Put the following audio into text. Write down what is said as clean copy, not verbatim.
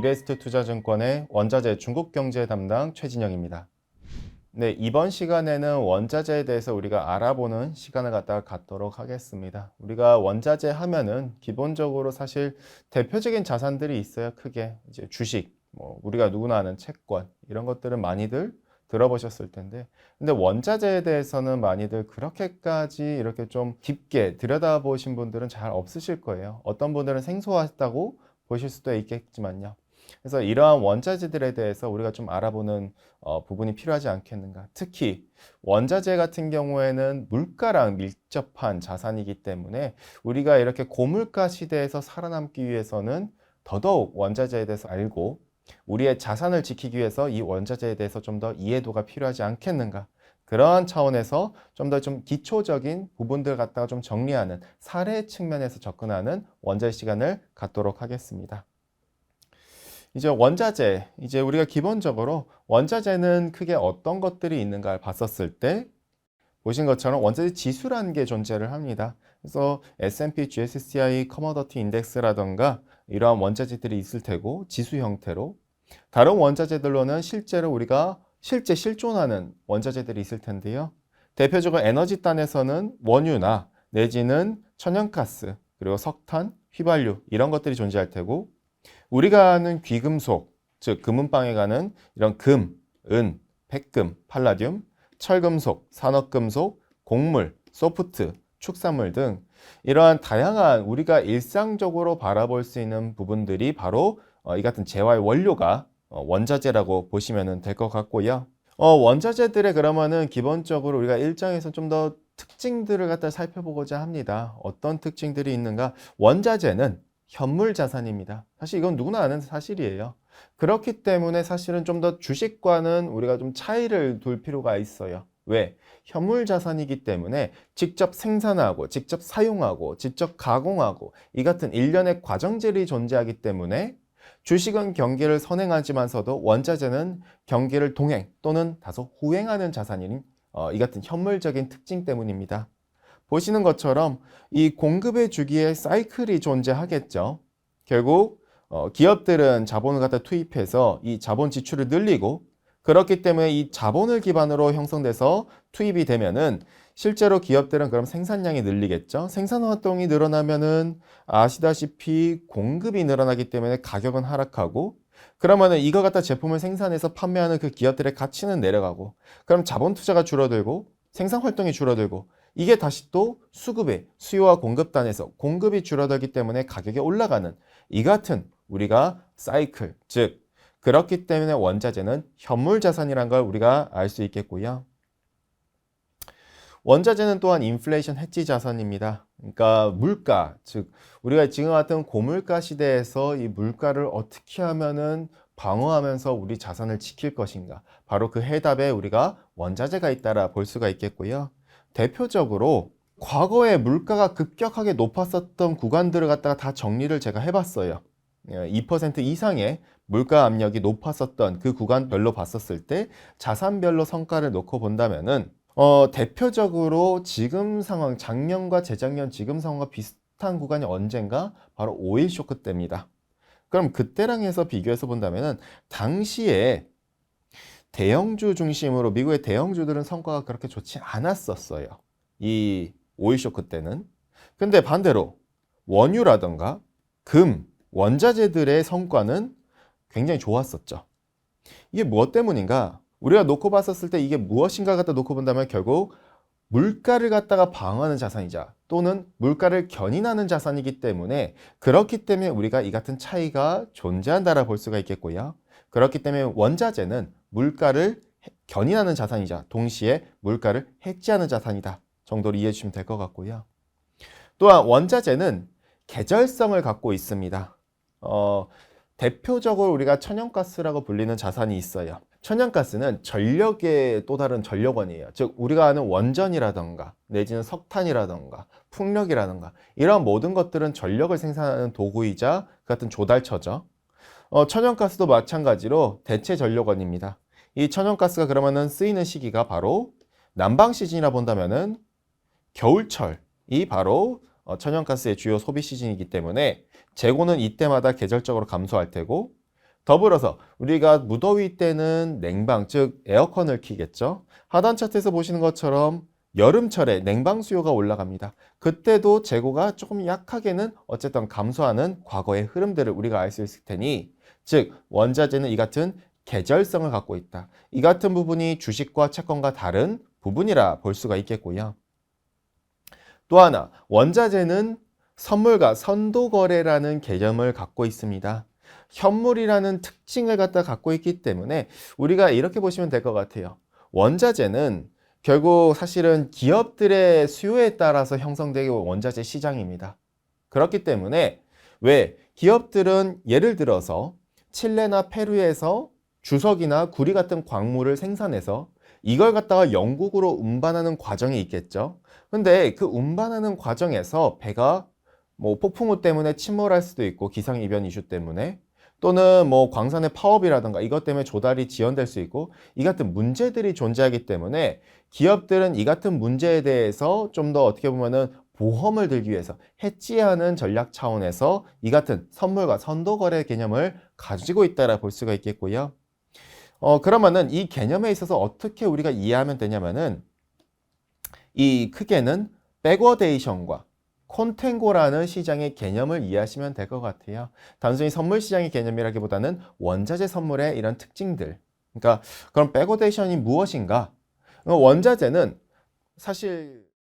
그레이스트 투자증권의 원자재 중국경제 담당 최진영입니다. 네, 이번 시간에는 원자재에 대해서 우리가 알아보는 시간을 갖도록 하겠습니다. 우리가 원자재 하면은 기본적으로 사실 대표적인 자산들이 있어요. 크게 이제 주식, 우리가 누구나 아는 채권 이런 것들은 많이들 들어보셨을 텐데, 근데 원자재에 대해서는 많이들 그렇게까지 이렇게 좀 깊게 들여다보신 분들은 잘 없으실 거예요. 어떤 분들은 생소하다고 보실 수도 있겠지만요. 그래서 이러한 원자재들에 대해서 우리가 좀 알아보는 부분이 필요하지 않겠는가. 특히 원자재 같은 경우에는 물가랑 밀접한 자산이기 때문에 우리가 이렇게 고물가 시대에서 살아남기 위해서는 더더욱 원자재에 대해서 알고 우리의 자산을 지키기 위해서 이 원자재에 대해서 좀 더 이해도가 필요하지 않겠는가. 그러한 차원에서 좀 더 좀 기초적인 부분들 갖다가 좀 정리하는 사례 측면에서 접근하는 원자재 시간을 갖도록 하겠습니다. 이제 원자재, 이제 우리가 기본적으로 원자재는 크게 어떤 것들이 있는가를 봤었을 때 보신 것처럼 원자재 지수라는 게 존재를 합니다. 그래서 S&P GSCI 커머더티 인덱스라던가 이러한 원자재들이 있을 테고 지수 형태로 다른 원자재들로는 실제로 우리가 실존하는 원자재들이 있을 텐데요. 대표적으로 에너지단에서는 원유나 내지는 천연가스, 그리고 석탄, 휘발유 이런 것들이 존재할 테고 우리가 아는 귀금속, 즉 금은방에 가는 이런 금, 은, 백금, 팔라듐, 철금속, 산업금속, 곡물, 소프트, 축산물 등 이러한 다양한 우리가 일상적으로 바라볼 수 있는 부분들이 바로 이 같은 재화의 원료가 원자재라고 보시면 될 것 같고요. 원자재들의 그러면은 기본적으로 우리가 일정에서 좀 더 특징들을 갖다 살펴보고자 합니다. 어떤 특징들이 있는가? 원자재는 현물 자산입니다. 사실 이건 누구나 아는 사실이에요. 그렇기 때문에 사실은 좀 더 주식과는 우리가 좀 차이를 둘 필요가 있어요. 왜? 현물 자산이기 때문에 직접 생산하고, 직접 사용하고, 직접 가공하고 이 같은 일련의 과정들이 존재하기 때문에 주식은 경기를 선행하지만서도 원자재는 경기를 동행 또는 다소 후행하는 자산인 이 같은 현물적인 특징 때문입니다. 보시는 것처럼 이 공급의 주기에 사이클이 존재하겠죠. 결국 기업들은 자본을 갖다 투입해서 이 자본 지출을 늘리고 그렇기 때문에 이 자본을 기반으로 형성돼서 투입이 되면은 실제로 기업들은 그럼 생산량이 늘리겠죠. 생산 활동이 늘어나면은 아시다시피 공급이 늘어나기 때문에 가격은 하락하고 그러면은 이거 갖다 제품을 생산해서 판매하는 그 기업들의 가치는 내려가고 그럼 자본 투자가 줄어들고 생산 활동이 줄어들고 이게 다시 또 수급의 수요와 공급단에서 공급이 줄어들기 때문에 가격이 올라가는 이 같은 우리가 사이클, 즉 그렇기 때문에 원자재는 현물 자산이라는 걸 우리가 알 수 있겠고요. 원자재는 또한 인플레이션 해지 자산입니다. 그러니까 물가, 즉 우리가 지금 같은 고물가 시대에서 이 물가를 어떻게 하면은 방어하면서 우리 자산을 지킬 것인가. 바로 그 해답에 우리가 원자재가 있다라 볼 수가 있겠고요. 대표적으로 과거에 물가가 급격하게 높았었던 구간들을 갖다가 다 정리를 제가 해봤어요. 2% 이상의 물가 압력이 높았었던 그 구간별로 봤었을 때 자산별로 성과를 놓고 본다면은 대표적으로 지금 상황, 작년과 재작년 지금 상황과 비슷한 구간이 언젠가? 바로 오일 쇼크 때입니다. 그럼 그때랑 해서 비교해서 본다면은 당시에 대형주 중심으로 미국의 대형주들은 성과가 그렇게 좋지 않았었어요. 이 오일 쇼크 때는. 근데 반대로 원유라던가 금, 원자재들의 성과는 굉장히 좋았었죠. 이게 무엇 때문인가? 우리가 놓고 봤었을 때 이게 무엇인가 갖다 놓고 본다면 결국 물가를 갖다가 방어하는 자산이자 또는 물가를 견인하는 자산이기 때문에 그렇기 때문에 우리가 이 같은 차이가 존재한다라 볼 수가 있겠고요. 그렇기 때문에 원자재는 물가를 견인하는 자산이자 동시에 물가를 해지하는 자산이다 정도로 이해해 주시면 될 것 같고요. 또한 원자재는 계절성을 갖고 있습니다. 대표적으로 우리가 천연가스라고 불리는 자산이 있어요. 천연가스는 전력의 또 다른 전력원이에요. 즉 우리가 아는 원전이라던가 내지는 석탄이라던가 풍력이라던가 이런 모든 것들은 전력을 생산하는 도구이자 그 같은 조달처죠. 천연가스도 마찬가지로 대체 전력원입니다. 이 천연가스가 그러면은 쓰이는 시기가 바로 난방 시즌이라 본다면은 겨울철이 바로 천연가스의 주요 소비 시즌이기 때문에 재고는 이때마다 계절적으로 감소할 테고 더불어서 우리가 무더위 때는 냉방, 즉 에어컨을 켜겠죠. 하단 차트에서 보시는 것처럼 여름철에 냉방 수요가 올라갑니다. 그때도 재고가 조금 약하게는 어쨌든 감소하는 과거의 흐름들을 우리가 알 수 있을 테니, 즉 원자재는 이 같은 계절성을 갖고 있다. 이 같은 부분이 주식과 채권과 다른 부분이라 볼 수가 있겠고요. 또 하나, 원자재는 선물과 선도거래라는 개념을 갖고 있습니다. 현물이라는 특징을 갖고 있기 때문에 우리가 이렇게 보시면 될 것 같아요. 원자재는 결국 사실은 기업들의 수요에 따라서 형성되는 원자재 시장입니다. 그렇기 때문에 왜 기업들은 예를 들어서 칠레나 페루에서 주석이나 구리 같은 광물을 생산해서 이걸 갖다가 영국으로 운반하는 과정이 있겠죠. 근데 그 운반하는 과정에서 배가 뭐 폭풍우 때문에 침몰할 수도 있고 기상이변 이슈 때문에, 또는 뭐 광산의 파업이라든가 이것 때문에 조달이 지연될 수 있고, 이 같은 문제들이 존재하기 때문에 기업들은 이 같은 문제에 대해서 좀 더 어떻게 보면은 보험을 들기 위해서 해지하는 전략 차원에서 이 같은 선물과 선도거래 개념을 가지고 있다라 볼 수가 있겠고요. 그러면은 이 개념에 있어서 어떻게 우리가 이해하면 되냐면은, 이 크게는 백워데이션과 콘탱고라는 시장의 개념을 이해하시면 될 것 같아요. 단순히 선물 시장의 개념이라기보다는 원자재 선물의 이런 특징들. 그러니까 그럼 백워데이션이 무엇인가? 원자재는 사실